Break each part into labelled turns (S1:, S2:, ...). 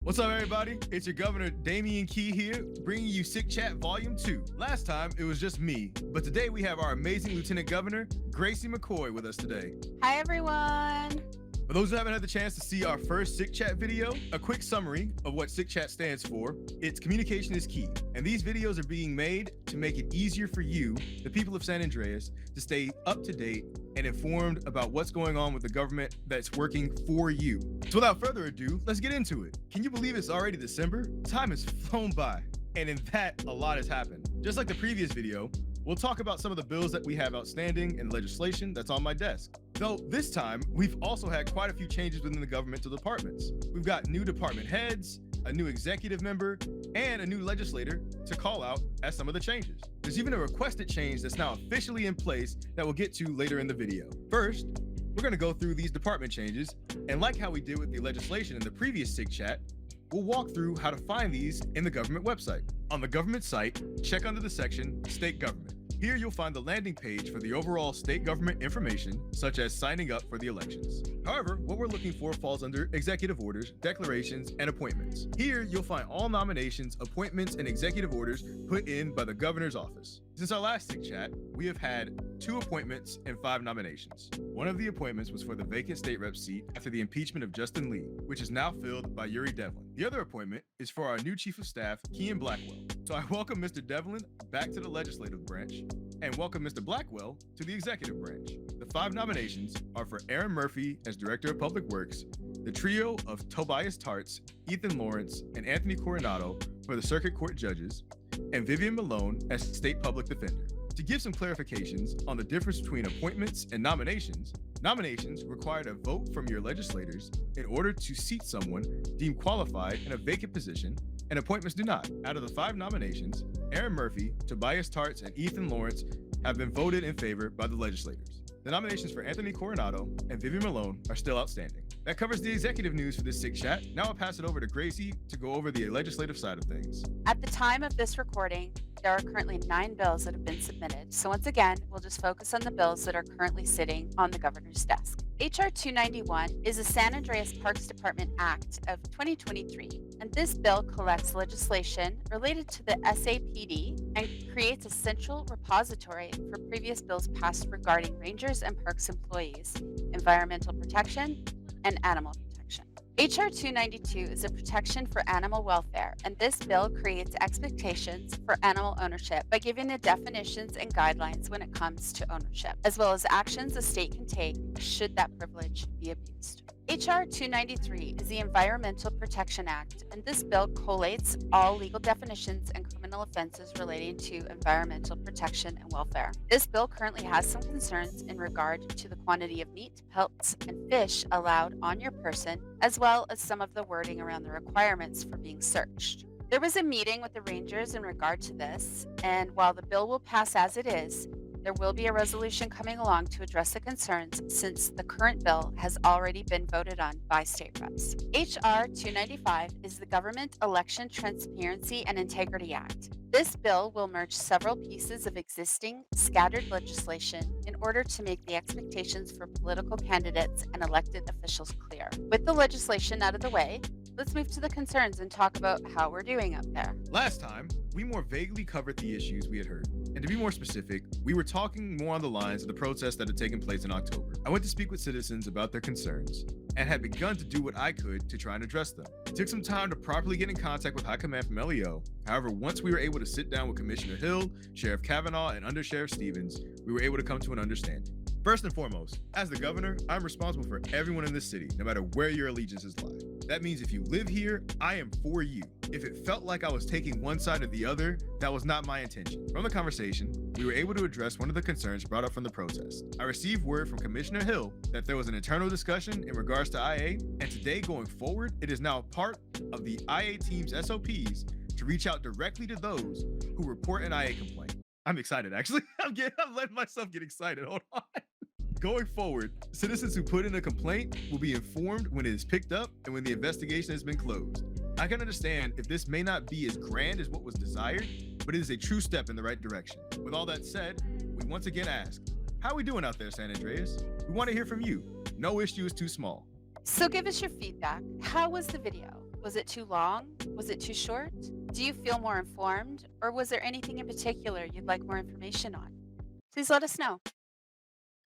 S1: What's up, everybody? It's your Governor Damien Key here, bringing you CIK Chat Volume 2. Last time, it was just me, but today we have our amazing Lieutenant Governor Gracie McCoy with us today.
S2: Hi, everyone.
S1: For those who haven't had the chance to see our first CIK Chat video, a quick summary of what CIK Chat stands for. It's communication is key, and these videos are being made to make it easier for you, the people of San Andreas, to stay up to date and informed about what's going on with the government that's working for you. So without further ado, let's get into it. Can you believe it's already December? Time has flown by, and in that, a lot has happened. Just like the previous video, we'll talk about some of the bills that we have outstanding and legislation that's on my desk. Though this time, we've also had quite a few changes within the governmental departments. We've got new department heads, a new executive member, and a new legislator to call out as some of the changes. There's even a requested change that's now officially in place that we'll get to later in the video. First, we're going to go through these department changes, and like how we did with the legislation in the previous CIK Chat, we'll walk through how to find these in the government website. On the government site, check under the section State Government. Here you'll find the landing page for the overall state government information, such as signing up for the elections. However, what we're looking for falls under executive orders, declarations, and appointments. Here you'll find all nominations, appointments, and executive orders put in by the governor's office. Since our last CIK Chat, we have had 2 appointments and 5 nominations. One of the appointments was for the vacant state rep seat after the impeachment of Justin Lee, which is now filled by Yuri Devlin. The other appointment is for our new chief of staff, Kean Blackwell. So I welcome Mr. Devlin back to the legislative branch and welcome Mr. Blackwell to the executive branch. The 5 nominations are for Aaron Murphy as Director of Public Works, the trio of Tobias Tarts, Ethan Lawrence, and Anthony Coronado for the Circuit Court judges, and Vivian Malone as State Public Defender. To give some clarifications on the difference between appointments and nominations, nominations require a vote from your legislators in order to seat someone deemed qualified in a vacant position, and appointments do not. Out of the 5 nominations, Aaron Murphy, Tobias Tarts, and Ethan Lawrence have been voted in favor by the legislators. The nominations for Anthony Coronado and Vivian Malone are still outstanding. That covers the executive news for this CIK Chat. Now I'll pass it over to Gracie to go over the legislative side of things.
S2: At the time of this recording, there are currently 9 bills that have been submitted. So once again, we'll just focus on the bills that are currently sitting on the governor's desk. H.R. 291 is a San Andreas Parks Department Act of 2023, and this bill collects legislation related to the SAPD and creates a central repository for previous bills passed regarding rangers and parks employees, environmental protection, and animal protection. H.R. 292 is a protection for animal welfare, and this bill creates expectations for animal ownership by giving the definitions and guidelines when it comes to ownership, as well as actions a state can take should that privilege be abused. H.R. 293 is the Environmental Protection Act, and this bill collates all legal definitions and criminal offenses relating to environmental protection and welfare. This bill currently has some concerns in regard to the quantity of meat, pelts, and fish allowed on your person, as well as some of the wording around the requirements for being searched. There was a meeting with the Rangers in regard to this, and while the bill will pass as it is, there will be a resolution coming along to address the concerns since the current bill has already been voted on by state reps. H.R. 295 is the Government Election Transparency and Integrity Act. This bill will merge several pieces of existing scattered legislation in order to make the expectations for political candidates and elected officials clear. With the legislation out of the way, let's move to the concerns and talk about how we're doing up there.
S1: Last time, we more vaguely covered the issues we had heard. And to be more specific, we were talking more on the lines of the protests that had taken place in October. I went to speak with citizens about their concerns and had begun to do what I could to try and address them. It took some time to properly get in contact with High Command from LEO. However, once we were able to sit down with Commissioner Hill, Sheriff Kavanaugh, and Under Sheriff Stevens, we were able to come to an understanding. First and foremost, as the governor, I'm responsible for everyone in this city, no matter where your allegiances lie. That means if you live here, I am for you. If it felt like I was taking one side or the other, that was not my intention. From the conversation, we were able to address one of the concerns brought up from the protest. I received word from Commissioner Hill that there was an internal discussion in regards to IA, and today going forward, it is now part of the IA team's SOPs to reach out directly to those who report an IA complaint. I'm excited, actually. I'm letting myself get excited. Hold on. Going forward, citizens who put in a complaint will be informed when it is picked up and when the investigation has been closed. I can understand if this may not be as grand as what was desired, but it is a true step in the right direction. With all that said, we once again ask, how are we doing out there, San Andreas? We want to hear from you. No issue is too small.
S2: So give us your feedback. How was the video? Was it too long? Was it too short? Do you feel more informed? Or was there anything in particular you'd like more information on? Please let us know.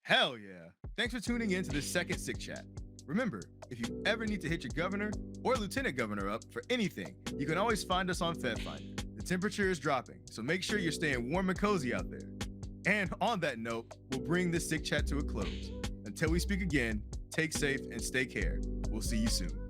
S1: Hell yeah. Thanks for tuning in to this second Sick Chat. Remember, if you ever need to hit your governor or lieutenant governor up for anything, you can always find us on FedFinder. The temperature is dropping, so make sure you're staying warm and cozy out there. And on that note, we'll bring this Sick Chat to a close. Until we speak again, take safe and stay care. We'll see you soon.